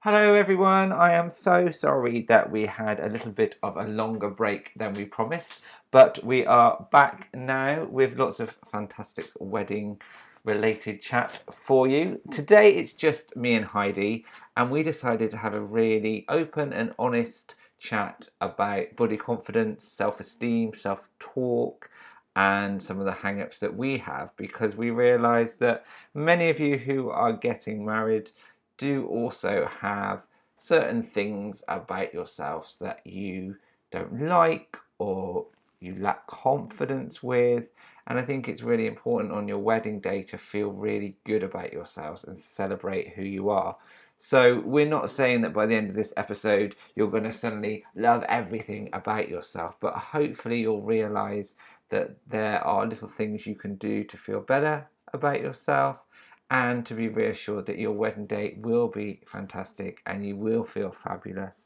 Hello everyone, I am so sorry that we had a little bit of a longer break than we promised, but we are back now with lots of fantastic wedding related chat for you. Today it's just me and Heidi, and we decided to have a really open and honest chat about body confidence, self-esteem, self-talk, and some of the hang-ups that we have, because we realised that many of you who are getting married do also have certain things about yourselves that you don't like or you lack confidence with. And I think it's really important on your wedding day to feel really good about yourselves and celebrate who you are. So, we're not saying that by the end of this episode you're going to suddenly love everything about yourself, but hopefully you'll realize that there are little things you can do to feel better about yourself and to be reassured that your wedding day will be fantastic and you will feel fabulous,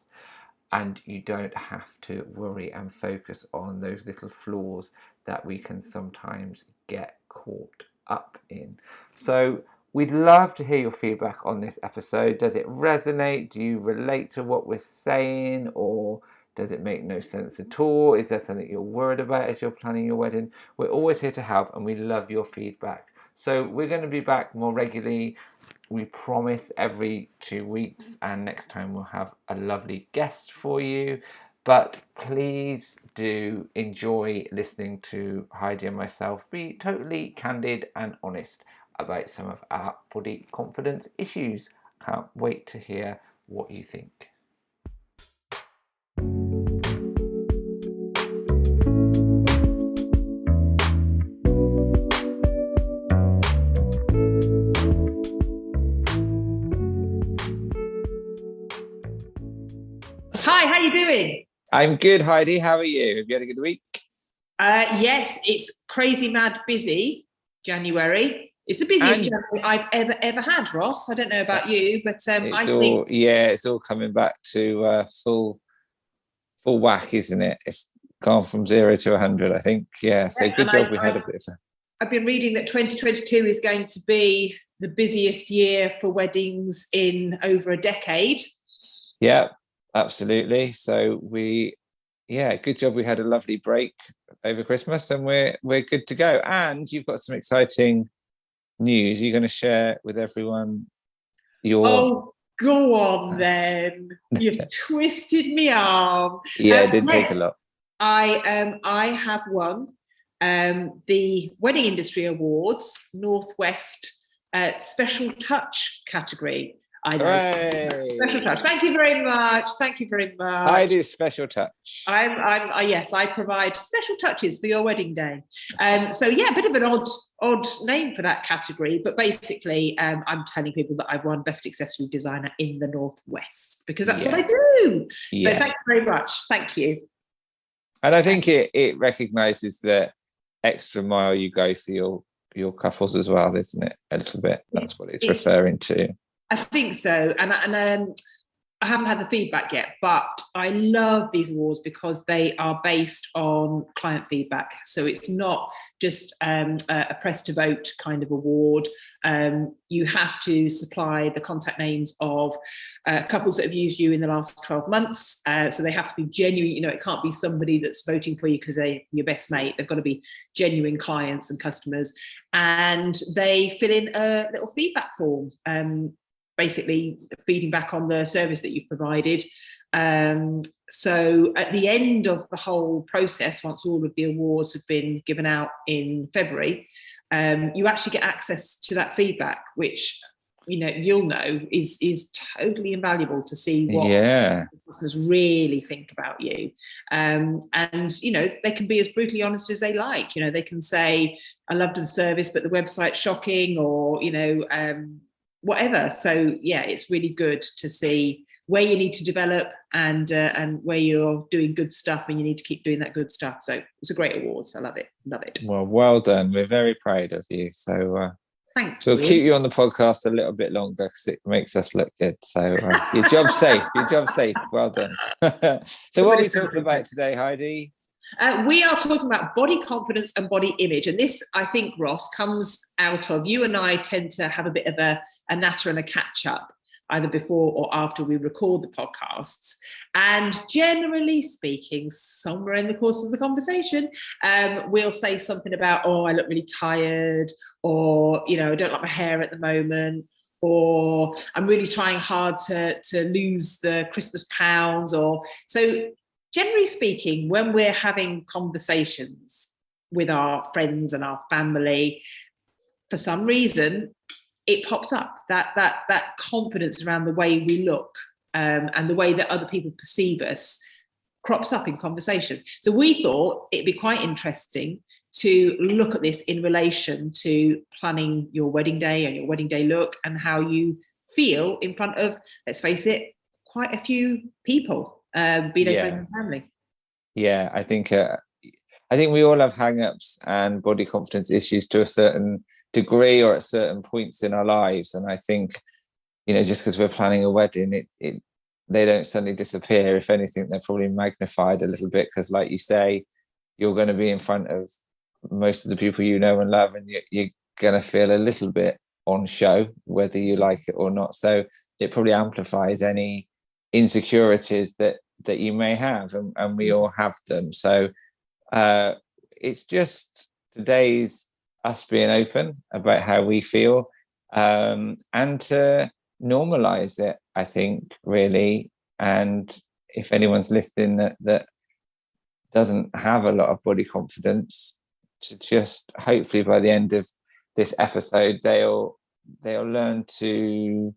and you don't have to worry and focus on those little flaws that we can sometimes get caught up in. So we'd love to hear your feedback on this episode. Does it resonate? Do you relate to what we're saying, or does it make no sense at all? Is there something you're worried about as you're planning your wedding? We're always here to help and we love your feedback. So we're going to be back more regularly. We promise every 2 weeks, and next time we'll have a lovely guest for you. But please do enjoy listening to Heidi and myself be totally candid and honest about some of our body confidence issues. Can't wait to hear what you think. Hi, how you doing? I'm good, Heidi. How are you? Have you had a good week? Yes, it's crazy, mad, busy January. It's the busiest January I've ever had, Ross. I don't know about you, but I think it's all coming back to full whack, isn't it? It's gone from 0 to 100, I think. Yeah, so good job we had a bit of I've been reading that 2022 is going to be the busiest year for weddings in over a decade. Yeah, absolutely. So good job we had a lovely break over Christmas, and we're good to go. And you've got some exciting news you're going to share with everyone. Oh, go on then. You've twisted me arm. Yeah, it did take a lot. I have won the Wedding Industry Awards Northwest Special Touch category. I know. Special touch. Thank you very much. I do special touch. Yes, I provide special touches for your wedding day. So yeah, a bit of an odd name for that category, but basically, I'm telling people that I've won Best Accessory Designer in the Northwest because that's what I do. So thank you very much. Thank you. And I think it recognises the extra mile you go for your couples as well, isn't it? A little bit. That's what it's referring to. I think so, and I haven't had the feedback yet, but I love these awards because they are based on client feedback. So it's not just a press to vote kind of award. You have to supply the contact names of couples that have used you in the last 12 months. So they have to be genuine. It can't be somebody that's voting for you because they're your best mate. They've got to be genuine clients and customers. And they fill in a little feedback form. Basically feeding back on the service that you've provided. So at the end of the whole process, once all of the awards have been given out in February, you actually get access to that feedback, which you'll know is totally invaluable to see what customers really think about you. And they can be as brutally honest as they like. They can say, I loved the service, but the website's shocking, or whatever. So yeah, it's really good to see where you need to develop and where you're doing good stuff and you need to keep doing that good stuff. So it's a great award. So I love it. Well done. We're very proud of you. So thank you. We'll keep you on the podcast a little bit longer because it makes us look good. So your job's safe. Well done. So what are we talking about today, Heidi? We are talking about body confidence and body image. And this, I think, Ross, comes out of you and I tend to have a bit of a natter and a catch up either before or after we record the podcasts. And generally speaking, somewhere in the course of the conversation, we'll say something about, oh, I look really tired, or, I don't like my hair at the moment, or I'm really trying hard to lose the Christmas pounds. Or so generally speaking, when we're having conversations with our friends and our family, for some reason, it pops up, that confidence around the way we look, and the way that other people perceive us crops up in conversation. So we thought it'd be quite interesting to look at this in relation to planning your wedding day and your wedding day look, and how you feel in front of, let's face it, quite a few people, be they friends and family. Yeah, I think we all have hang-ups and body confidence issues to a certain degree or at certain points in our lives. And I think, just because we're planning a wedding, they don't suddenly disappear. If anything, they're probably magnified a little bit, because like you say, you're going to be in front of most of the people you know and love, and you're going to feel a little bit on show, whether you like it or not. So it probably amplifies any insecurities that you may have, and we all have them. So it's just today's us being open about how we feel, and to normalize it, I think, really. And if anyone's listening that doesn't have a lot of body confidence, to just hopefully by the end of this episode they'll learn to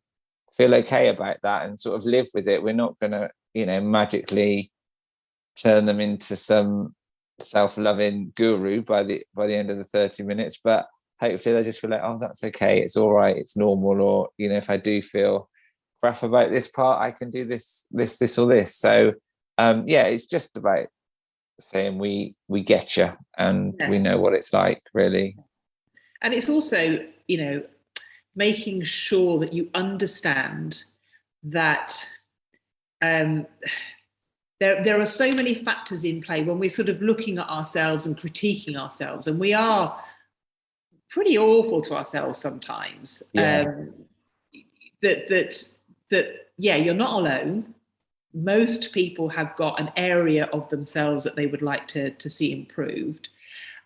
feel okay about that and sort of live with it. We're not going to magically turn them into some self-loving guru by the end of the 30 minutes, but hopefully they just feel like, oh, that's okay, it's all right, it's normal. Or if I do feel crap about this part, I can do this or this. So it's just about saying we get you, and we know what it's like, really. And it's also making sure that you understand that there are so many factors in play when we're sort of looking at ourselves and critiquing ourselves, and we are pretty awful to ourselves sometimes. You're not alone. Most people have got an area of themselves that they would like to see improved,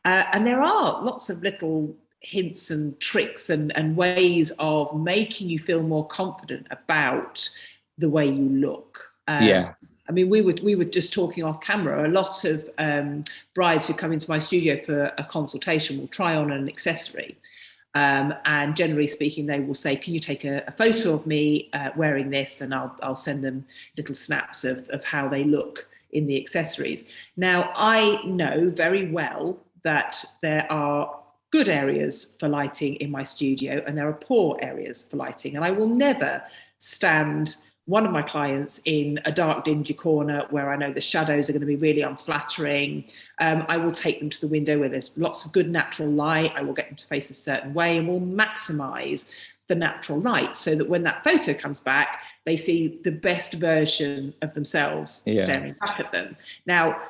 and there are lots of little hints and tricks and ways of making you feel more confident about the way you look. I mean, we were just talking off camera. A lot of brides who come into my studio for a consultation will try on an accessory. And generally speaking, they will say, can you take a photo of me wearing this? And I'll send them little snaps of how they look in the accessories. Now, I know very well that there are good areas for lighting in my studio, and there are poor areas for lighting. And I will never stand one of my clients in a dark, dingy corner where I know the shadows are going to be really unflattering. I will take them to the window where there's lots of good natural light. I will get them to face a certain way, and we'll maximize the natural light so that when that photo comes back, they see the best version of themselves staring back at them. Now,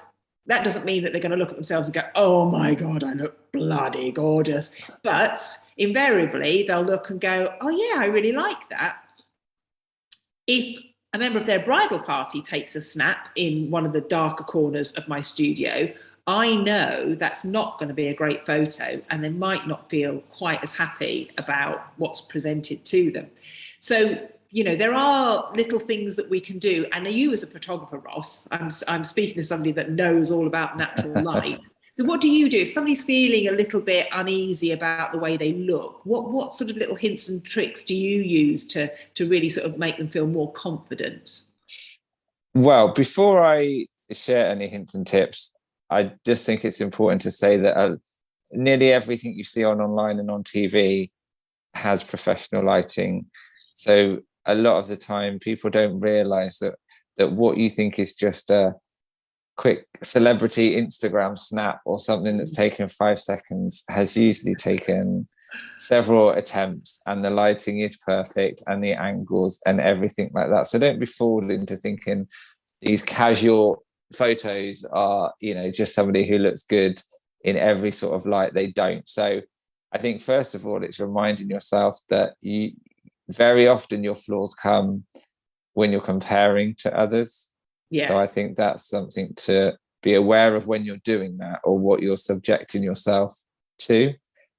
that doesn't mean that they're going to look at themselves and go, oh my God, I look bloody gorgeous. But invariably, they'll look and go, oh yeah, I really like that. If a member of their bridal party takes a snap in one of the darker corners of my studio, I know that's not going to be a great photo, and they might not feel quite as happy about what's presented to them. So, there are little things that we can do. And you as a photographer, Ross, I'm speaking to somebody that knows all about natural light. So what do you do if somebody's feeling a little bit uneasy about the way they look? What sort of little hints and tricks do you use to really sort of make them feel more confident? Well, before I share any hints and tips, I just think it's important to say that nearly everything you see online and on TV has professional lighting. So a lot of the time people don't realize that what you think is just a quick celebrity Instagram snap or something that's taken 5 seconds has usually taken several attempts, and the lighting is perfect and the angles and everything like that. So don't be fooled into thinking these casual photos are, just somebody who looks good in every sort of light. They don't. So I think first of all, it's reminding yourself that very often your flaws come when you're comparing to others. So I think that's something to be aware of when you're doing that, or what you're subjecting yourself to.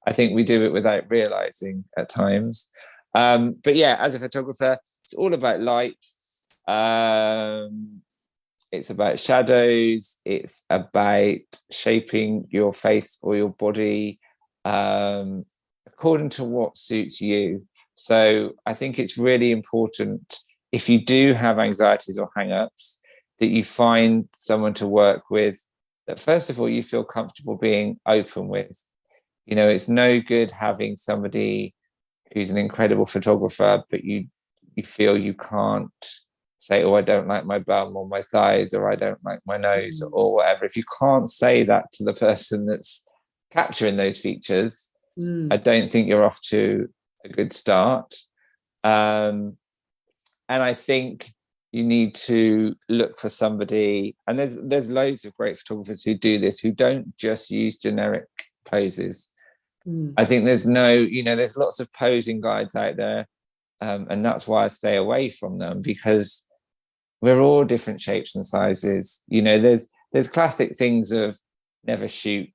I think we do it without realizing at times. But yeah, as a photographer, it's all about light. It's about shadows. It's about shaping your face or your body according to what suits you. So I think it's really important, if you do have anxieties or hang-ups, that you find someone to work with that, first of all, you feel comfortable being open with. It's no good having somebody who's an incredible photographer, but you feel you can't say, oh, I don't like my bum or my thighs, or I don't like my nose, or whatever. If you can't say that to the person that's capturing those features, I don't think you're off to a good start. And I think you need to look for somebody, and there's loads of great photographers who do this, who don't just use generic poses. I think there's lots of posing guides out there, and that's why I stay away from them, because we're all different shapes and sizes. There's classic things of never shoot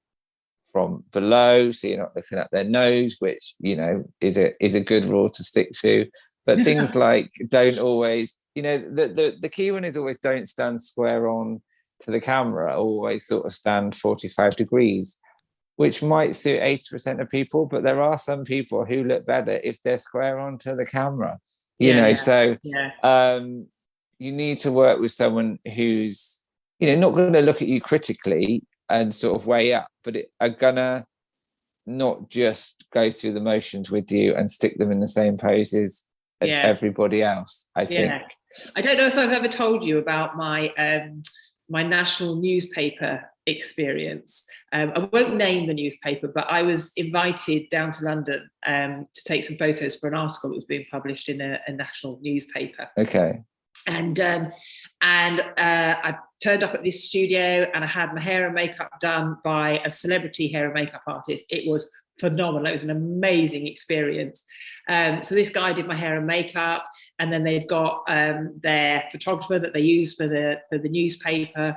from below, so you're not looking at their nose, which is a good rule to stick to. But things like don't always, the key one is always don't stand square on to the camera, always sort of stand 45 degrees, which might suit 80% of people, but there are some people who look better if they're square onto the camera. So you need to work with someone who's not going to look at you critically and sort of weigh up, but are gonna not just go through the motions with you and stick them in the same poses as everybody else. I think. I don't know if I've ever told you about my my national newspaper experience. I won't name the newspaper, but I was invited down to London to take some photos for an article that was being published in a national newspaper. Okay. And I turned up at this studio, and I had my hair and makeup done by a celebrity hair and makeup artist. It was phenomenal. It was an amazing experience. So this guy did my hair and makeup, and then they'd got their photographer that they used for the newspaper.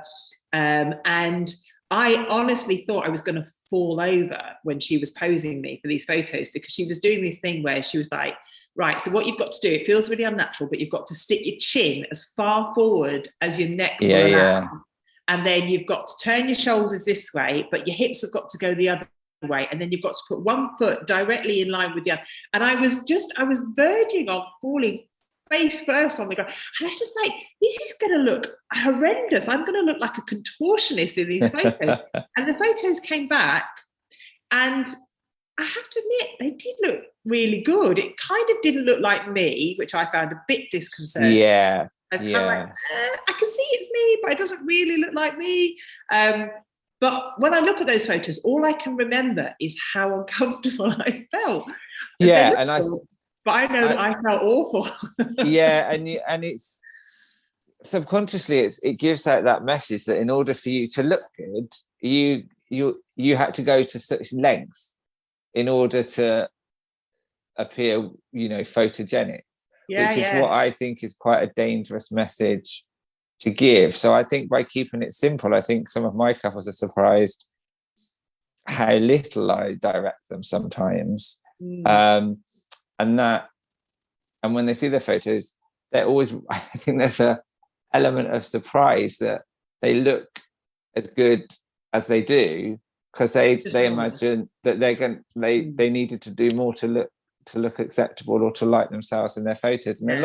And I honestly thought I was going to fall over when she was posing me for these photos, because she was doing this thing where she was like, right, so what you've got to do, it feels really unnatural, but you've got to stick your chin as far forward as your neck will allow. And then you've got to turn your shoulders this way, but your hips have got to go the other way. And then you've got to put one foot directly in line with the other. And I was verging on falling face first on the ground. And I was just like, this is going to look horrendous. I'm going to look like a contortionist in these photos. And the photos came back, and I have to admit, they did look really good. It kind of didn't look like me, which I found a bit disconcerting. Yeah. Kind of like, I can see it's me, but it doesn't really look like me. But when I look at those photos, all I can remember is how uncomfortable I felt. But I know that I felt awful. And it's subconsciously it gives out that message that in order for you to look good, you had to go to such lengths in order to appear, photogenic, which is what I think is quite a dangerous message to give. So I think by keeping it simple, I think some of my couples are surprised how little I direct them sometimes. And when they see their photos, they're always, I think there's a element of surprise that they look as good as they do, because they imagine that they needed to do more to look acceptable or to like themselves in their photos. And a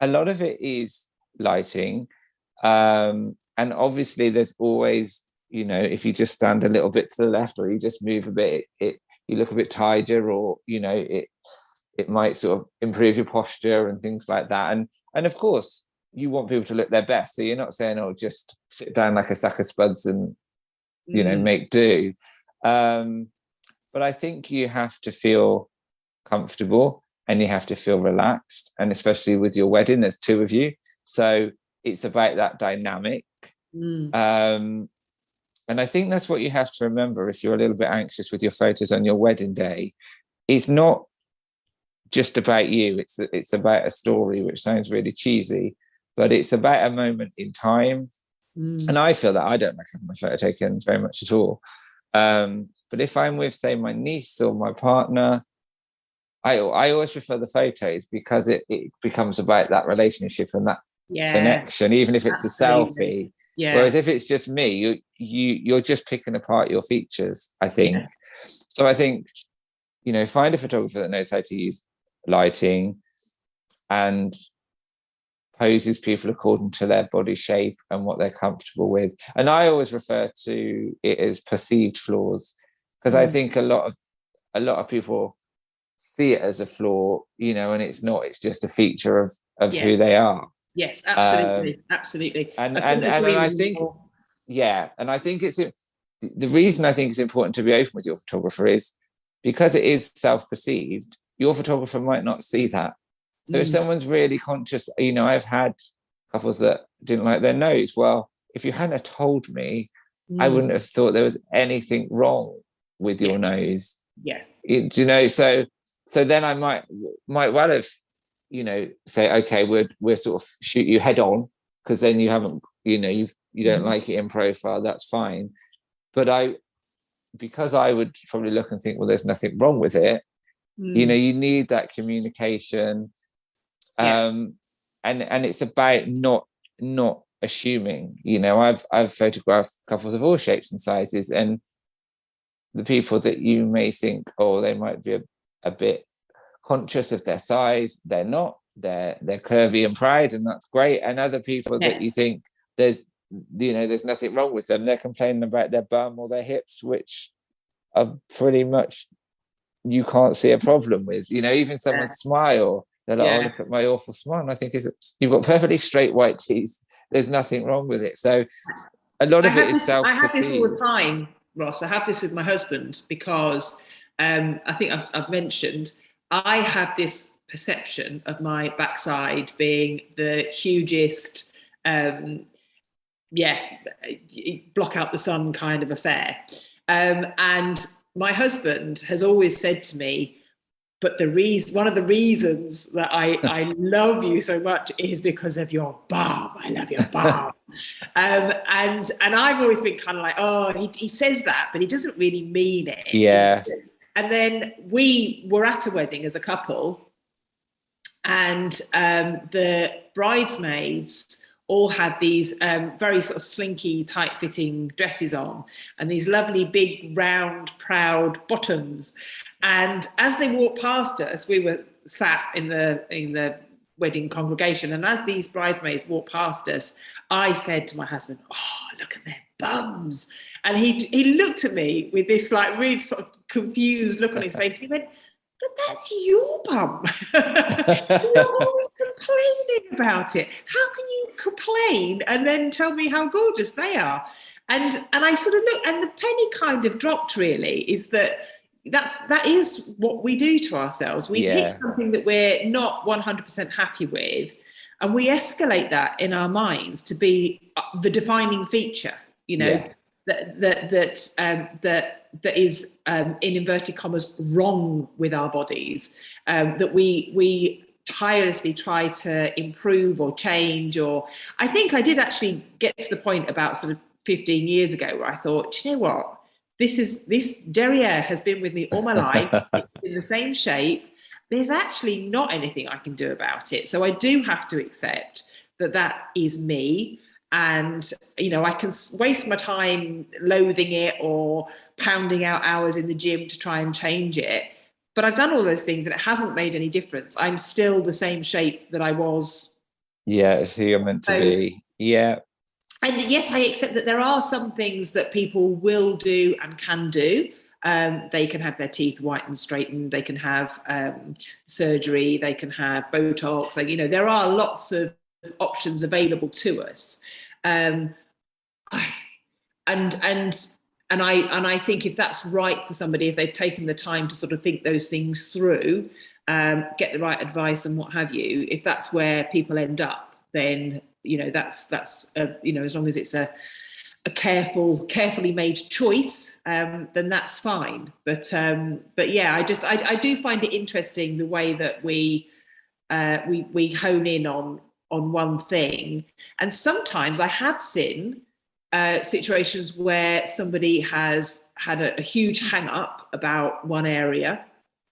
lot of it is lighting. And obviously there's always, if you just stand a little bit to the left, or you just move a bit, you look a bit tidier, or it might sort of improve your posture and things like that. And of course you want people to look their best, so you're not saying, oh, just sit down like a sack of spuds and make do. But I think you have to feel comfortable, and you have to feel relaxed, and especially with your wedding, there's two of you, so it's about that dynamic. And I think that's what you have to remember if you're a little bit anxious with your photos on your wedding day. It's not just about you. It's about a story, which sounds really cheesy, but it's about a moment in time. And I feel that I don't like having my photo taken very much at all. But if I'm with, say, my niece or my partner, I always prefer the photos, because it becomes about that relationship and that connection, even if it's absolutely. a selfie. Whereas if it's just me, you're just picking apart your features, I think. So I think, find a photographer that knows how to use lighting and poses people according to their body shape and what they're comfortable with. And I always refer to it as perceived flaws, because I think a lot of people see it as a flaw, and it's not. It's just a feature of who they are. Yes, absolutely, absolutely. And I think, and I think it's the reason I think it's important to be open with your photographer is because it is self-perceived. Your photographer might not see that. So if someone's really conscious, I've had couples that didn't like their nose. Well, if you hadn't have told me, I wouldn't have thought there was anything wrong with your nose. Yeah. So then I might well have, say, okay, we're sort of shoot you head on, because then you haven't, you don't like it in profile. That's fine. But because I would probably look and think, well, there's nothing wrong with it. You need that communication. And it's about not assuming. I've photographed couples of all shapes and sizes, and the people that you may think, oh, they might be a bit conscious of their size, they're not. They're curvy and proud, and that's great. And other people that you think there's nothing wrong with them, they're complaining about their bum or their hips, which are pretty much you can't see a problem with. Even someone's smile, they're like, oh, look at my awful smile. And I think you've got perfectly straight white teeth. There's nothing wrong with it. So a lot of it is self-perceived. I have this all the time, Ross. I have this with my husband because I think I've mentioned I have this perception of my backside being the hugest, block out the sun kind of affair. And my husband has always said to me, but one of the reasons that I love you so much is because of your bum. I love your bum. And I've always been kind of like, oh, he says that, but he doesn't really mean it. Yeah. And then we were at a wedding as a couple, and the bridesmaids all had these very sort of slinky, tight-fitting dresses on, and these lovely big, round, proud bottoms. And as they walked past us, we were sat in the wedding congregation, and as these bridesmaids walked past us, I said to my husband, "Oh, look at their bums!" And he looked at me with this like really sort of confused look on his face. He went, "But that's your bum. You're always complaining about it. How can you complain and then tell me how gorgeous they are?" And I sort of looked, and the penny kind of dropped. Really, is that is what we do to ourselves. We pick something that we're not 100% happy with, and we escalate that in our minds to be the defining feature. That is in inverted commas wrong with our bodies, that we tirelessly try to improve or change. Or I think I did actually get to the point about sort of 15 years ago where I thought, you know what, this derriere has been with me all my life. It's in the same shape. There's actually not anything I can do about it. So I do have to accept that is me. And, I can waste my time loathing it or pounding out hours in the gym to try and change it. But I've done all those things and it hasn't made any difference. I'm still the same shape that I was. Yeah, it's who you're meant to be. Yeah. And yes, I accept that there are some things that people will do and can do. They can have their teeth whitened, straightened. They can have surgery. They can have Botox. There are lots of options available to us. And I think if that's right for somebody, if they've taken the time to sort of think those things through, get the right advice and what have you, if that's where people end up, then that's as long as it's a a carefully made choice, then that's fine. But yeah, I do find it interesting the way that we hone in on one thing, and sometimes I have seen situations where somebody has had a huge hang up about one area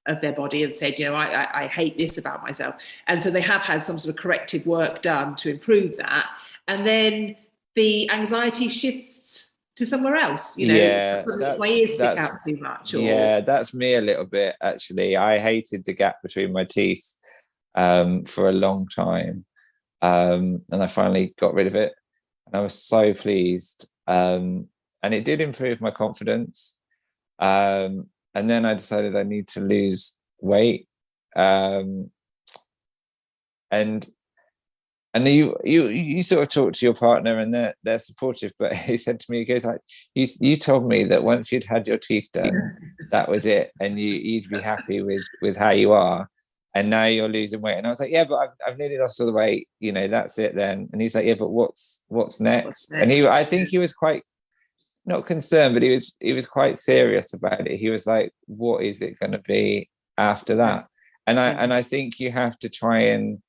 of their body and said, I hate this about myself, and so they have had some sort of corrective work done to improve that, and then the anxiety shifts to somewhere else. Yeah, It's my ears stick out too much. Yeah, that's me a little bit, actually. I hated the gap between my teeth for a long time. And I finally got rid of it. And I was so pleased. And it did improve my confidence. And then I decided I need to lose weight. And you sort of talk to your partner and they're supportive, but he said to me, he goes like, you told me that once you'd had your teeth done, that was it, and you'd be happy with how you are, and now you're losing weight. And I was like, yeah, but I've nearly lost all the weight, that's it then. And he's like, yeah, but what's next? And I think he was quite not concerned, but he was quite serious about it. He was like, what is it going to be after that? And I think you have to try and,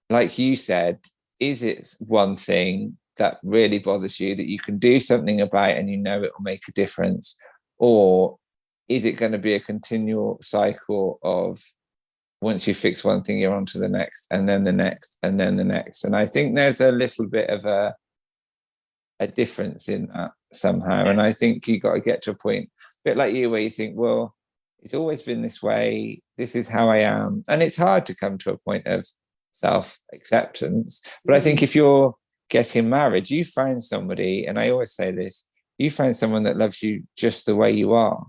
like you said, is it one thing that really bothers you that you can do something about and it will make a difference? Or is it going to be a continual cycle of once you fix one thing, you're on to the next, and then the next, and then the next? And I think there's a little bit of a difference in that somehow. And I think you got to get to a point, a bit like you, where you think, well, it's always been this way. This is how I am. And it's hard to come to a point of self-acceptance. But I think if you're getting married, you find somebody, and I always say this, you find someone that loves you just the way you are.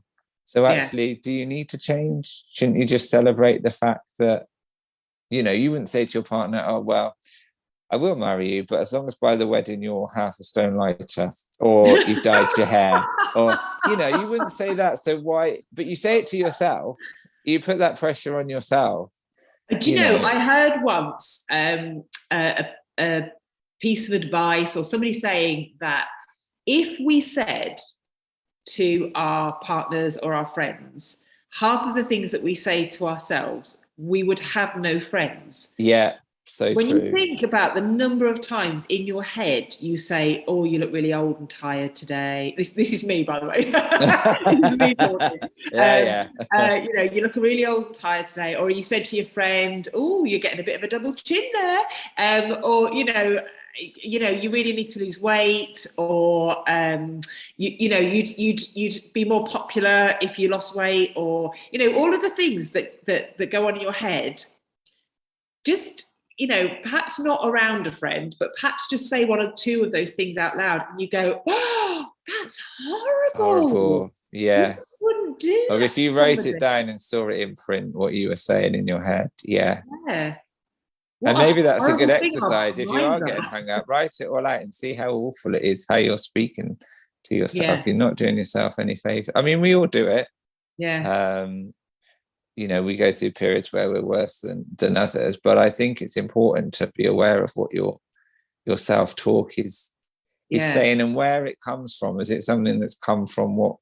So actually, do you need to change? Shouldn't you just celebrate the fact that, you wouldn't say to your partner, oh, well, I will marry you, but as long as by the wedding you're half a stone lighter, or you've dyed your hair, or, you wouldn't say that. So why? But you say it to yourself. You put that pressure on yourself. Do you know, I heard once a piece of advice, or somebody saying that if we said to our partners or our friends half of the things that we say to ourselves, we would have no friends. Yeah, so when true. You think about the number of times in your head you say, oh, you look really old and tired today. This is me, by the way. This is me talking. You look really old and tired today. Or you said to your friend, oh, you're getting a bit of a double chin there. Or you really need to lose weight, or you'd be more popular if you lost weight, or all of the things that go on in your head. Just perhaps not around a friend, but perhaps just say one or two of those things out loud, and you go, oh, that's horrible. Yeah, wouldn't do that. Or if you wrote it down and saw it in print, what you were saying in your head. Yeah. And maybe that's a good exercise. If you are getting hung up, write it all out and see how awful it is, how you're speaking to yourself. You're not doing yourself any favors. I mean, we all do it. Yeah. We go through periods where we're worse than others, but I think it's important to be aware of what your self-talk is saying, and where it comes from. Is it something that's come from what,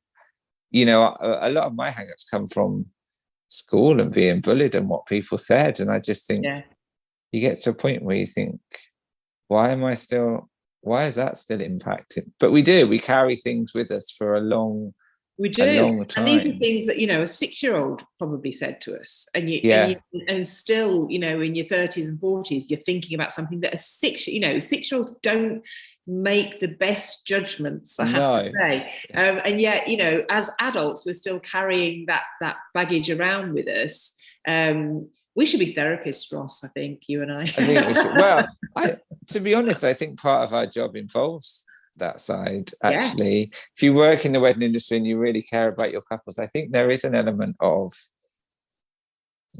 a lot of my hang-ups come from school and being bullied and what people said. And I just think, you get to a point where you think, why is that still impacting? But we carry things with us for a long time. And these are things that, a 6-year-old probably said to us. And still, in your 30s and 40s, you're thinking about something that a 6-year-olds don't make the best judgments, I have to say. And yet, as adults, we're still carrying that baggage around with us. We should be therapists, Ross, I think, you and I. I think we should. Well, to be honest, I think part of our job involves that side, actually. If you work in the wedding industry and you really care about your couples, I think there is an element of,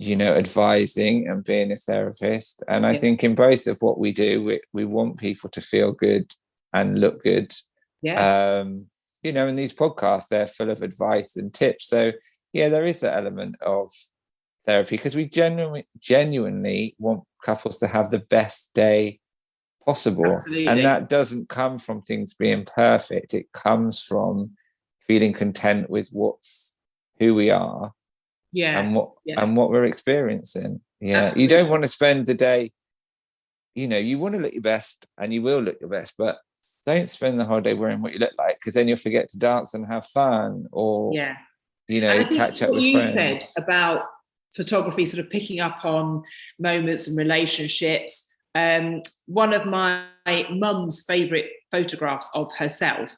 advising and being a therapist. And I think in both of what we do, we want people to feel good and look good. And these podcasts, they're full of advice and tips. So, there is that element of therapy, because we genuinely want couples to have the best day possible. And Absolutely. that doesn't come from things being perfect. It comes from feeling content with who we are Yeah. Yeah. and what we're experiencing. Yeah. You Absolutely. don't want to spend the day, you want to look your best and you will look your best, but don't spend the whole day wearing what you look like, because then you'll forget to dance and have fun, or Yeah. And I think catch up what with you said friends. about photography sort of picking up on moments and relationships, one of my mum's favourite photographs of herself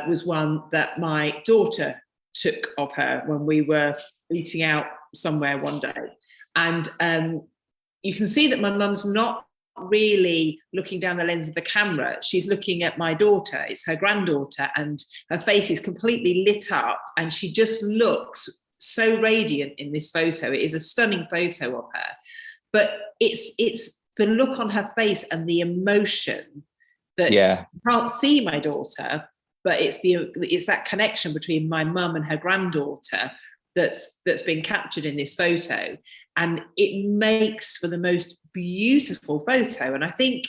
was one that my daughter took of her when we were eating out somewhere one day. And you can see that my mum's not really looking down the lens of the camera. She's looking at my daughter. It's her granddaughter, and her face is completely lit up, and she just looks so radiant in this photo. It is a stunning photo of her, but it's the look on her face and the emotion that you can't see my daughter, but it's that connection between my mum and her granddaughter that's been captured in this photo, and it makes for the most beautiful photo. And I think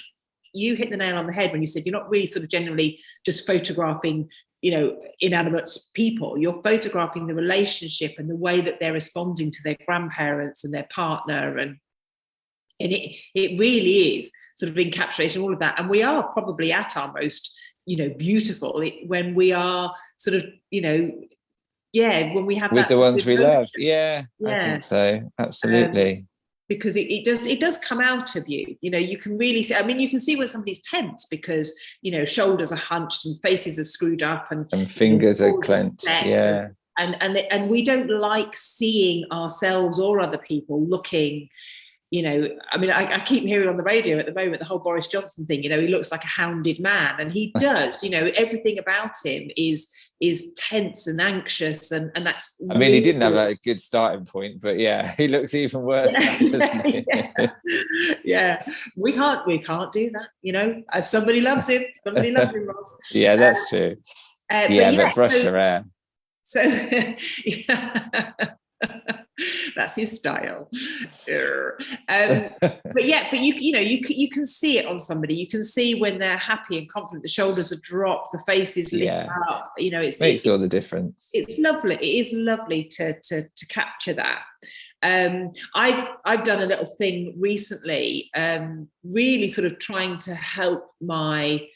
you hit the nail on the head when you said you're not really sort of generally just photographing inanimate people. You're photographing the relationship and the way that they're responding to their grandparents and their partner, and it really is sort of encapsulating all of that. And we are probably at our most beautiful when we are sort of when we have With that the sort ones of we love. emotion. Yeah, I think so. Absolutely. Because it does come out of you. You can really see. I mean, you can see when somebody's tense because shoulders are hunched and faces are screwed up and fingers are clenched. Yeah. And we don't like seeing ourselves or other people looking. I mean, I keep hearing on the radio at the moment the whole Boris Johnson thing. He looks like a hounded man, and he does. Everything about him is tense and anxious, and that's. I mean, he didn't have a good starting point, but yeah, he looks even worse now, doesn't he? Yeah. We can't do that. If somebody loves him, Ross. Yeah, that's true. But brush your hair. So that's his style. But you can see it on somebody. You can see when they're happy and confident. The shoulders are dropped, the face is lit up. It makes all the difference. It's lovely. It is lovely to capture that. I've done a little thing recently, really sort of trying to help my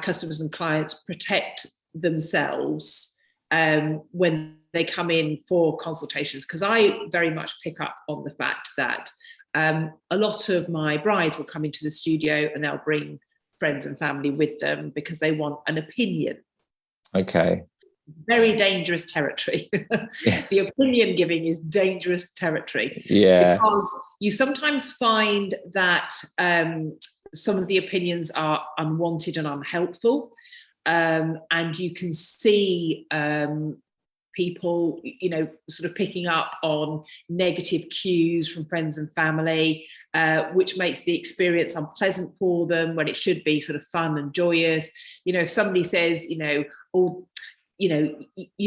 customers and clients protect themselves when they come in for consultations, because I very much pick up on the fact that a lot of my brides will come into the studio and they'll bring friends and family with them because they want an opinion. Okay. Very dangerous territory. The opinion giving is dangerous territory. Yeah. Because you sometimes find that some of the opinions are unwanted and unhelpful. And you can see people, sort of picking up on negative cues from friends and family, which makes the experience unpleasant for them when it should be sort of fun and joyous. If somebody says, you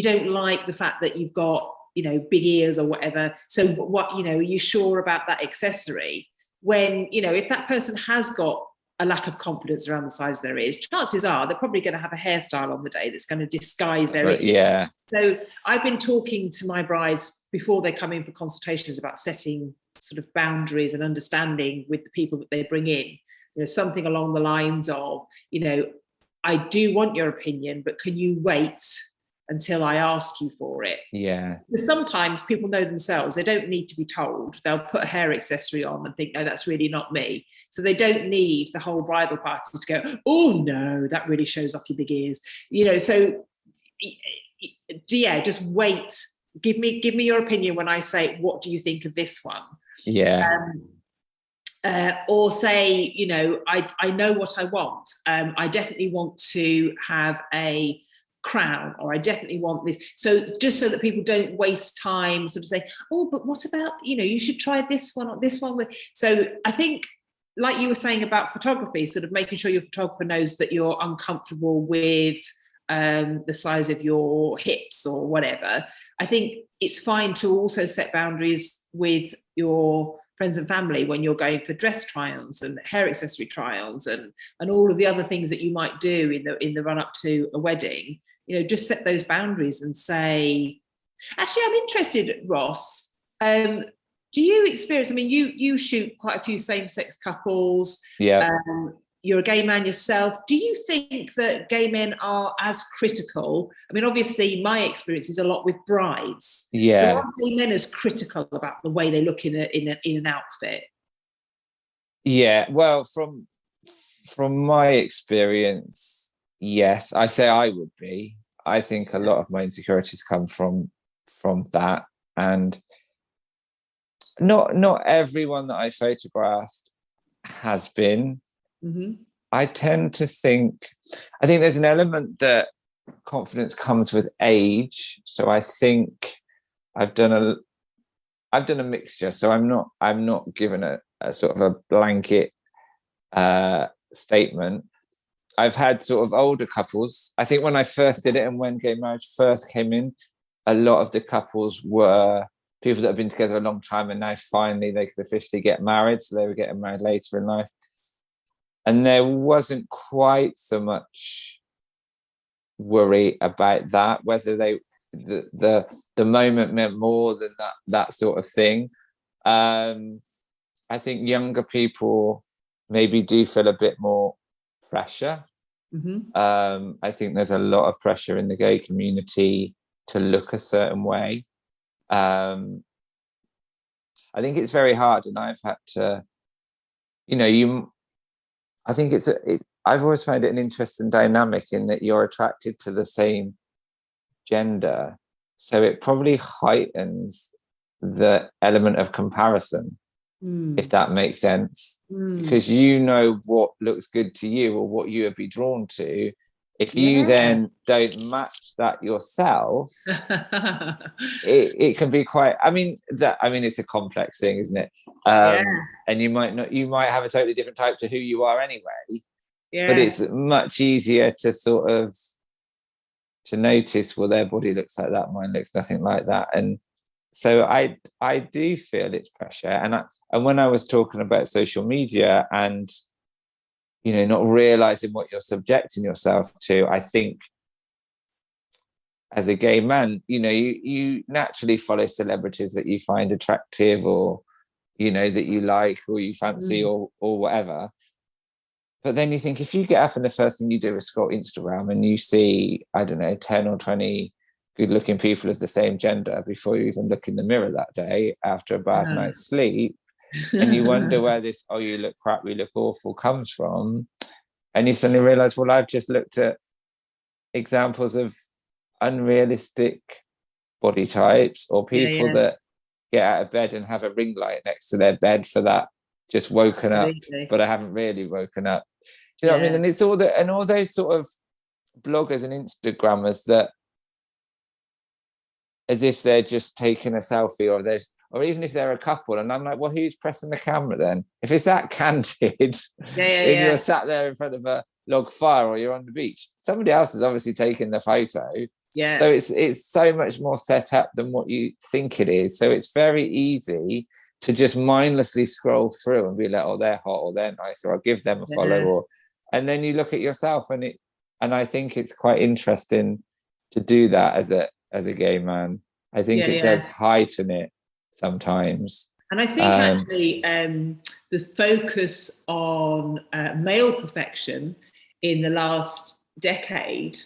don't like the fact that you've got, big ears or whatever. So what, are you sure about that accessory? When, if that person has got a lack of confidence around the size of their ears, chances are they're probably going to have a hairstyle on the day that's going to disguise their ears. Yeah. So I've been talking to my brides before they come in for consultations about setting sort of boundaries and understanding with the people that they bring in. Something along the lines of, I do want your opinion, but can you wait until I ask you for it? Yeah. Because sometimes people know themselves. They don't need to be told. They'll put a hair accessory on and think, no, that's really not me. So they don't need the whole bridal party to go, oh, no, that really shows off your big ears. So, just wait. Give me your opinion when I say, what do you think of this one? Yeah. Or say, I know what I want. I definitely want to have a crown, or I definitely want this. So just so that people don't waste time sort of saying, oh, but what about, you should try this one or this one. So I think, like you were saying about photography, sort of making sure your photographer knows that you're uncomfortable with the size of your hips or whatever. I think it's fine to also set boundaries with your friends and family when you're going for dress try-ons and hair accessory try-ons and all of the other things that you might do in the run up to a wedding. Just set those boundaries and say, actually, I'm interested, Ross. Do you experience? I mean, you shoot quite a few same-sex couples. Yeah. You're a gay man yourself. Do you think that gay men are as critical? I mean, obviously, my experience is a lot with brides. Yeah. So are gay men as critical about the way they look in an outfit? Yeah. Well, from my experience, yes, I say I would be. I think a lot of my insecurities come from that, and not everyone that I photographed has been. Mm-hmm. I think there's an element that confidence comes with age. So I think I've done a mixture. So I'm not given a sort of a blanket statement. I've had sort of older couples. I think when I first did it and when gay marriage first came in, a lot of the couples were people that have been together a long time, and now finally they could officially get married. So they were getting married later in life. And there wasn't quite so much worry about that, whether the moment meant more than that sort of thing. I think younger people maybe do feel a bit more pressure. Mm-hmm. I think there's a lot of pressure in the gay community to look a certain way. I think it's very hard, and I've had to, I think I've always found it an interesting dynamic in that you're attracted to the same gender. So it probably heightens the element of comparison, if that makes sense, because what looks good to you or what you would be drawn to. If you then don't match that yourself, it can be quite. I mean, it's a complex thing, isn't it? And you might have a totally different type to who you are anyway. Yeah. But it's much easier to sort of to notice, well, their body looks like that, mine looks nothing like that, and so I do feel it's pressure. And when I was talking about social media and not realizing what you're subjecting yourself to, I think as a gay man, you naturally follow celebrities that you find attractive or that you like or you fancy or whatever. But then you think, if you get up and the first thing you do is scroll Instagram and you see, I don't know, 10 or 20 good looking people of the same gender before you even look in the mirror that day after a bad night's sleep, and you wonder where this you look crap, you look awful comes from, and you suddenly realize, well, I've just looked at examples of unrealistic body types or people that get out of bed and have a ring light next to their bed for that just woken up, but I haven't really woken up. Do you know what I mean? And it's all those sort of bloggers and Instagrammers that, as if they're just taking a selfie, or even if they're a couple, and I'm like, well, who's pressing the camera then? If it's that candid, if you're sat there in front of a log fire or you're on the beach, somebody else is obviously taking the photo. Yeah. So it's so much more set up than what you think it is. So it's very easy to just mindlessly scroll through and be like, oh, they're hot or they're nice, or I'll give them a follow, and then you look at yourself, and I think it's quite interesting to do that as a gay man. I think it does heighten it sometimes. And I think actually the focus on male perfection in the last decade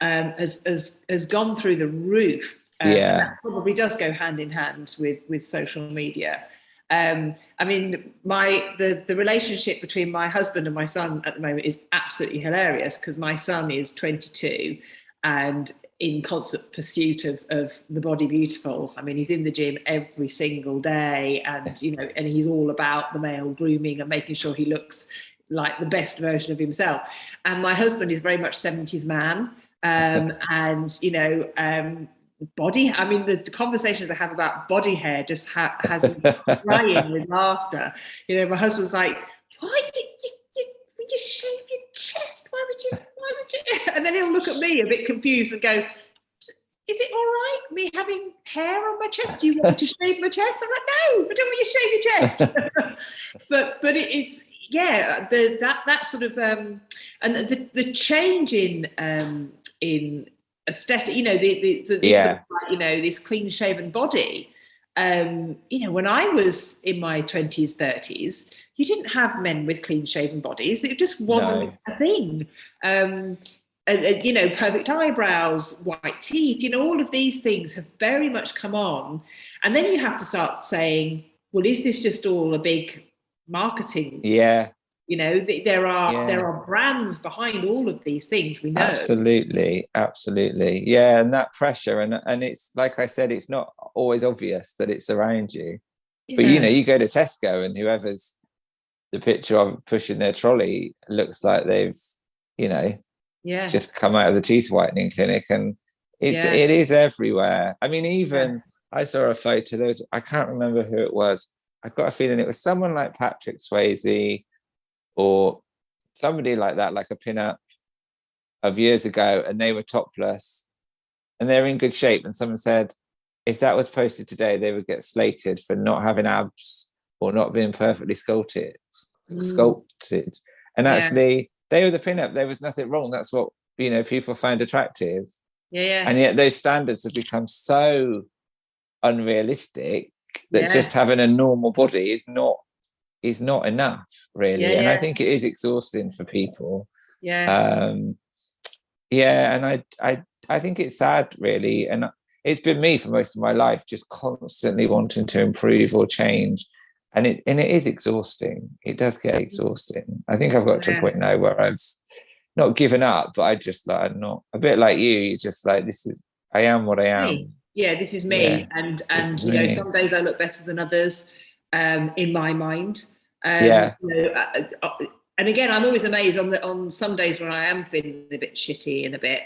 has gone through the roof. And that probably does go hand in hand with social media. I mean, the relationship between my husband and my son at the moment is absolutely hilarious, because my son is 22 and in constant pursuit of the body beautiful. I mean, he's in the gym every single day, and and he's all about the male grooming and making sure he looks like the best version of himself. And my husband is very much 70s man, and body. I mean, the conversations I have about body hair just has me crying with laughter. My husband's like, "Why would you shave your chest? Why would you?" And then he'll look at me a bit confused and go, is it all right, me having hair on my chest? Do you want me to shave my chest? I'm like, no, I don't want you to shave your chest. but it's, yeah, that sort of, and the change in aesthetic, you know, this sort of, like, you know, this clean shaven body. You know, when I was in my 20s, 30s, you didn't have men with clean shaven bodies. It just wasn't a thing. You know, perfect eyebrows, white teeth, you know, all of these things have very much come on. And then you have to start saying, well, is this just all a big marketing? Yeah. You know, there are brands behind all of these things, we know. Absolutely. Yeah, and that pressure, and it's like I said, it's not always obvious that it's around you. Yeah. But you know, you go to Tesco and whoever's the picture of pushing their trolley looks like they've, you know, just come out of the teeth whitening clinic, and it is everywhere. I mean, even I saw a photo, I can't remember who it was. I've got a feeling it was someone like Patrick Swayze or somebody like that, like a pin-up of years ago, and they were topless and they're in good shape. And someone said, if that was posted today, they would get slated for not having abs or not being perfectly sculpted. And actually, they were the pin-up. There was nothing wrong. That's what, you know, people find attractive. And yet those standards have become so unrealistic that just having a normal body is not enough, really. And I think it is exhausting for people. And I think it's sad, really. And it's been me for most of my life, just constantly wanting to improve or change. And it is exhausting. It does get exhausting. I think I've got to a point now where I've not given up, but I just like, I'm not, a bit like you. You're just like, I am what I am. Yeah, this is me. And you know, some days I look better than others, in my mind. You know, and again, I'm always amazed on some days when I am feeling a bit shitty and a bit,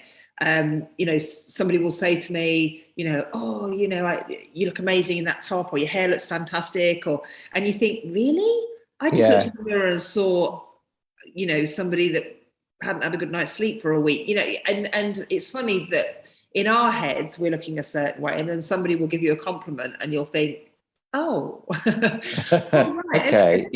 you know, somebody will say to me, you know, oh, you know, you look amazing in that top, or your hair looks fantastic, and you think, really? I just looked in the mirror and saw, you know, somebody that hadn't had a good night's sleep for a week, you know, and it's funny that in our heads we're looking a certain way, and then somebody will give you a compliment and you'll think, oh, oh right, okay,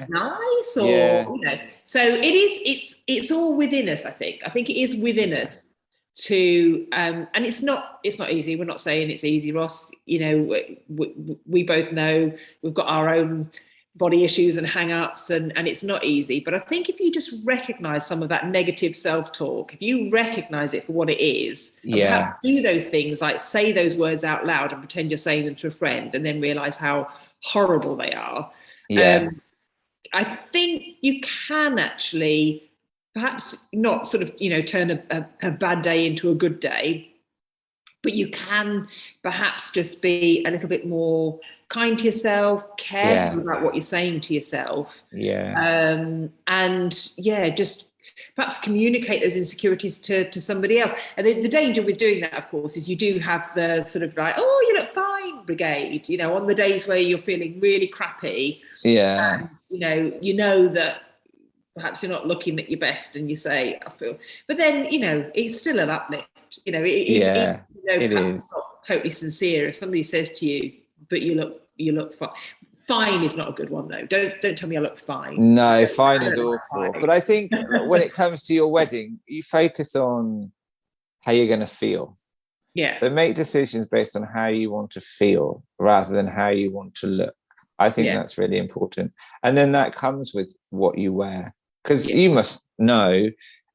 nice, or you know. So it's all within us. I think it is within us to, and it's not easy. We're not saying it's easy, Ross. You know, we both know we've got our own body issues and hang-ups, and it's not easy. But I think if you just recognize some of that negative self-talk, if you recognize it for what it is, and perhaps do those things like say those words out loud and pretend you're saying them to a friend, and then realize how horrible they are, I think you can actually perhaps not sort of, you know, turn a bad day into a good day, but you can perhaps just be a little bit more kind to yourself, careful about what you're saying to yourself. And just perhaps communicate those insecurities to somebody else. And the danger with doing that, of course, is you do have the sort of like, oh, you look fine brigade, you know, on the days where you're feeling really crappy. And, you know that perhaps you're not looking at your best, and you say, I feel, but then, you know, it's still an uplift. You know, perhaps it's not totally sincere if somebody says to you, but you look fine. Fine is not a good one, though. Don't tell me I look fine. No, fine is awful. But I think when it comes to your wedding, you focus on how you're going to feel. So make decisions based on how you want to feel rather than how you want to look. I think that's really important. And then that comes with what you wear, because you must know,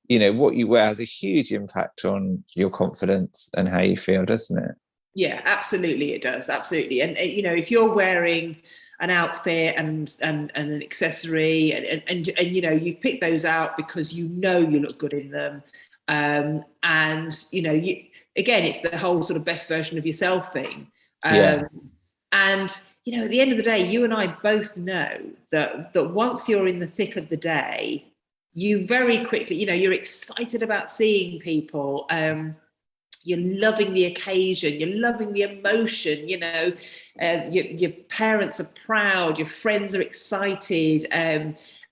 you know, what you wear has a huge impact on your confidence and how you feel, doesn't it? Yeah, absolutely, it does. Absolutely. And you know, if you're wearing an outfit and an accessory, and you know, you pick those out because you know you look good in them, and you know, again, it's the whole sort of best version of yourself thing. And you know, at the end of the day, you and I both know that once you're in the thick of the day, you very quickly, you know, you're excited about seeing people. You're loving the occasion, you're loving the emotion, you know, your parents are proud, your friends are excited.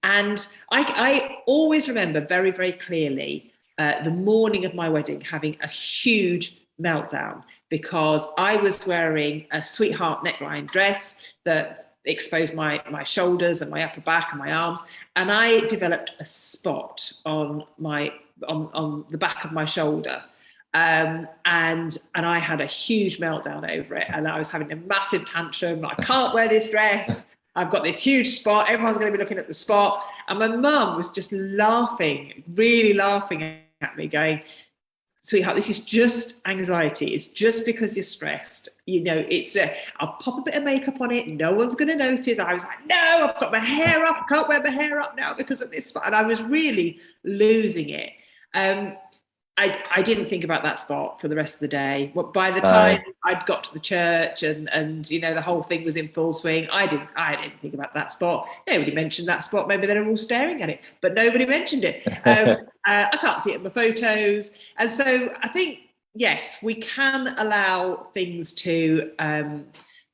And I always remember very, very clearly the morning of my wedding having a huge meltdown because I was wearing a sweetheart neckline dress that exposed my shoulders and my upper back and my arms, and I developed a spot on the back of my shoulder. And I had a huge meltdown over it, and I was having a massive tantrum. I can't wear this dress. I've got this huge spot. Everyone's going to be looking at the spot. And my mum was just laughing, really laughing at me, going, sweetheart, this is just anxiety. It's just because you're stressed. You know, I'll pop a bit of makeup on it. No one's going to notice. I was like, no, I've got my hair up. I can't wear my hair up now because of this spot. And I was really losing it. I didn't think about that spot for the rest of the day. But by the time I'd got to the church and you know the whole thing was in full swing, I didn't think about that spot. Nobody mentioned that spot. Maybe they were all staring at it, but nobody mentioned it. I can't see it in my photos, and so I think yes, we can allow things to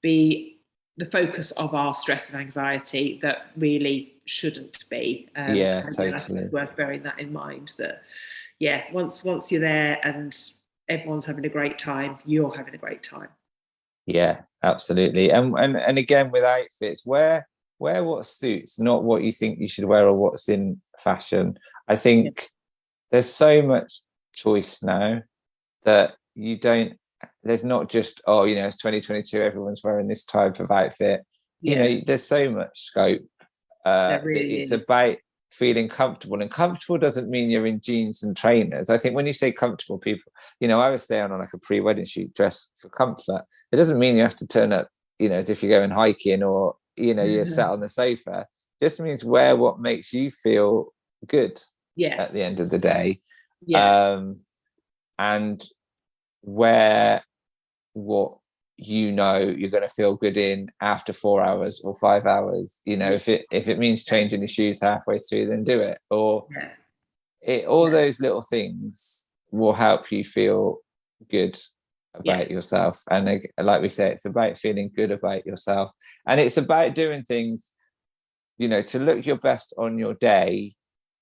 be the focus of our stress and anxiety that really shouldn't be. Totally. I think it's worth bearing that in mind. That once you're there and everyone's having a great time, you're having a great time. Yeah, absolutely. And again, with outfits, wear what suits, not what you think you should wear or what's in fashion. I think there's so much choice now that there's not just, it's 2022, everyone's wearing this type of outfit. You know, there's so much scope. It's about feeling comfortable, and comfortable doesn't mean you're in jeans and trainers. I think when you say comfortable, people, I was staying on like a pre-wedding shoot dress for comfort. It doesn't mean you have to turn up, as if you're going hiking or, you're sat on the sofa. It just means wear what makes you feel good at the end of the day. And wear what you're going to feel good in after 4 hours or 5 hours. If it means changing the shoes halfway through, then do it. Or all those little things will help you feel good about yourself. And like we say, it's about feeling good about yourself, and it's about doing things, to look your best on your day.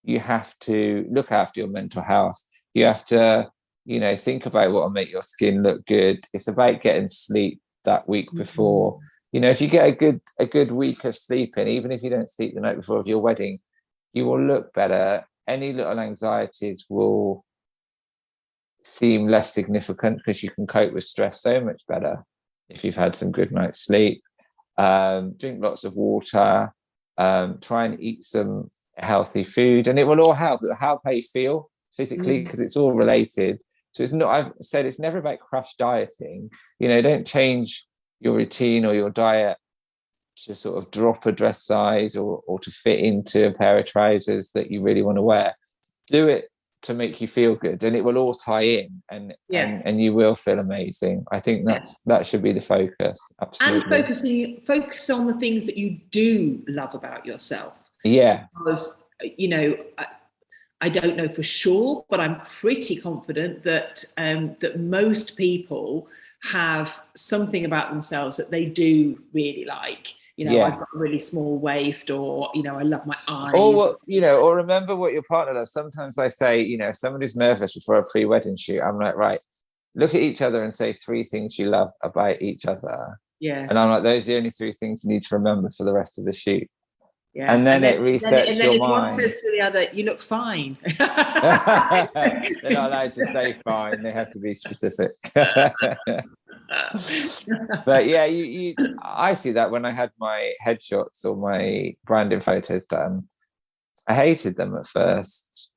You have to look after your mental health. You have to think about what will make your skin look good. It's about getting sleep that week before. If you get a good week of sleeping, even if you don't sleep the night before of your wedding, you will look better. Any little anxieties will seem less significant because you can cope with stress so much better if you've had some good night's sleep. Drink lots of water. Try and eat some healthy food, and it will all help. It'll help how you feel physically because it's all related. So it's not, I've said, it's never about crash dieting. Don't change your routine or your diet to sort of drop a dress size or to fit into a pair of trousers that you really want to wear. Do it to make you feel good, and it will all tie in, and you will feel amazing. I think that should be the focus. Absolutely. And focus on the things that you do love about yourself. Because I don't know for sure, but I'm pretty confident that that most people have something about themselves that they do really like. I've got a really small waist, or I love my eyes. Or remember what your partner does. Sometimes I say, if somebody's nervous before a pre-wedding shoot, I'm like, right, look at each other and say 3 things you love about each other. And I'm like, those are the only 3 things you need to remember for the rest of the shoot. And then it resets your mind. One says to the other, "You look fine." They're not allowed to say fine; they have to be specific. But I see that when I had my headshots or my branding photos done. I hated them at first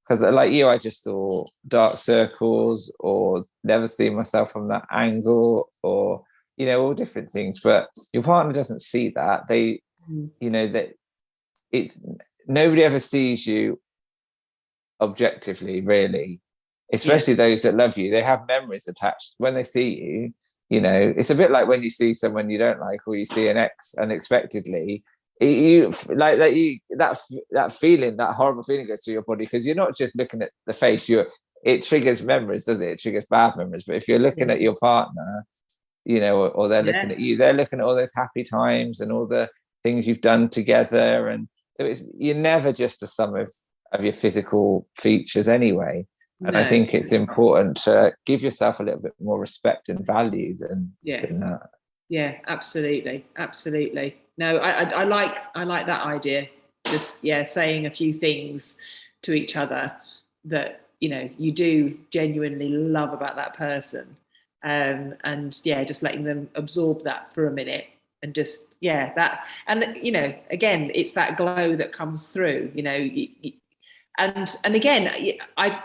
because, like you, I just saw dark circles or never see myself from that angle, or all different things. But your partner doesn't see that. That. It's nobody ever sees you objectively, really, especially those that love you. They have memories attached when they see you. It's a bit like when you see someone you don't like, or you see an ex unexpectedly. You like that feeling, that horrible feeling goes through your body, because you're not just looking at the face. It triggers memories, doesn't it? It triggers bad memories. But if you're looking at your partner, or they're looking at you, they're looking at all those happy times and all the things you've done together. And you're never just a sum of your physical features anyway. And I No. think it's important to give yourself a little bit more respect and value Yeah. than that. Yeah, absolutely, absolutely. No, I like that idea. Just saying a few things to each other that you do genuinely love about that person, and just letting them absorb that for a minute, and just that, and again, it's that glow that comes through. And again,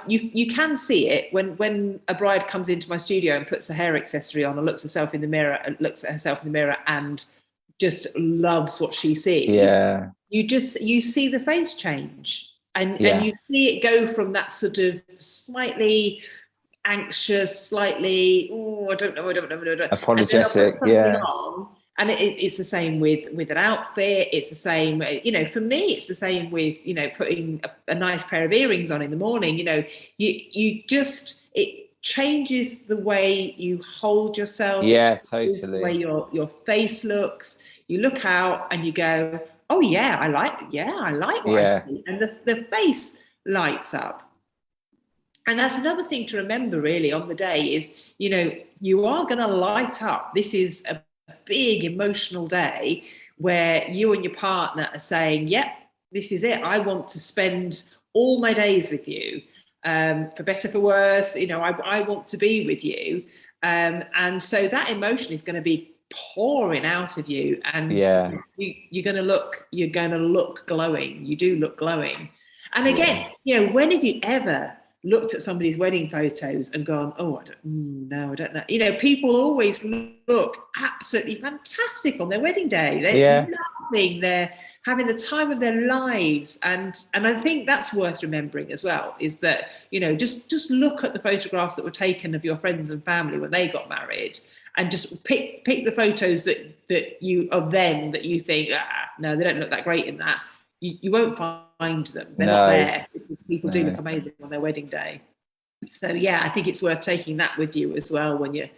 you can see it when a bride comes into my studio and puts a hair accessory on and looks at herself in the mirror and just loves what she sees. Yeah. You see the face change, and Yeah. you see it go from that sort of slightly anxious, slightly I don't know, and then I'll put Apologetic. something Yeah. on, and it's the same with an outfit. It's the same, for me, it's the same with putting a nice pair of earrings on in the morning. You just, it changes the way you hold yourself. It Yeah, changes the way totally. your face looks. You look out and you go, oh yeah, I like what I Yeah. see, and the face lights up. And that's another thing to remember really on the day is, you are going to light up. This is a big emotional day where you and your partner are saying, yep, this is it. I want to spend all my days with you, for better, for worse. I want to be with you. And so that emotion is going to be pouring out of you, and Yeah. you're going to look glowing. You do look glowing. And again, Yeah. when have you ever looked at somebody's wedding photos and gone, oh, I don't know. People always look absolutely fantastic on their wedding day. They're laughing, they're having the time of their lives. And I think that's worth remembering as well, is that, just look at the photographs that were taken of your friends and family when they got married, and just pick the photos that you think, no, they don't look that great in that. You won't find them. They're not No. there, because people do look amazing on their wedding day. So I think it's worth taking that with you as well when you're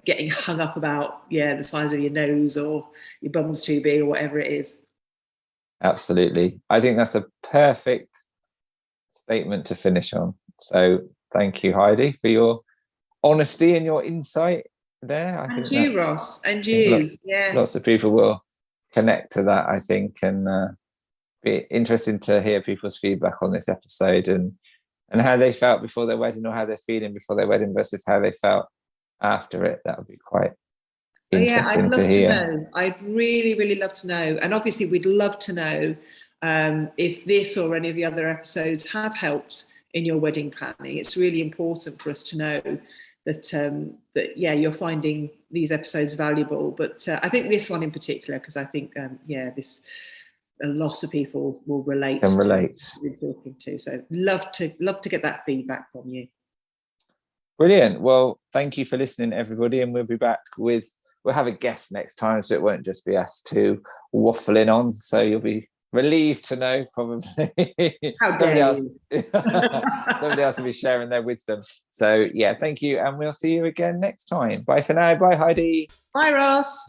getting hung up about the size of your nose, or your bum's too big, or whatever it is. Absolutely. I think that's a perfect statement to finish on. So thank you, Heidi, for your honesty and your insight there. I And think you, that's, Ross, and I think you. Yeah. lots of people will connect to that, I think, and be interesting to hear people's feedback on this episode, and how they felt before their wedding, or how they're feeling before their wedding versus how they felt after it. That would be quite interesting I'd to love to hear. know. I'd really, really love to know. And obviously, we'd love to know if this or any of the other episodes have helped in your wedding planning. It's really important for us to know that you're finding these episodes valuable. But I think this one in particular, because I think this, a lot of people will relate Can to relate. what we're talking to. So love to get that feedback from you. Brilliant. Well, thank you for listening, everybody, and we'll have a guest next time, so it won't just be us two waffling on. So you'll be relieved to know, probably. How dare you? Somebody else will be sharing their wisdom. So thank you, and we'll see you again next time. Bye for now. Bye, Heidi. Bye, Ross.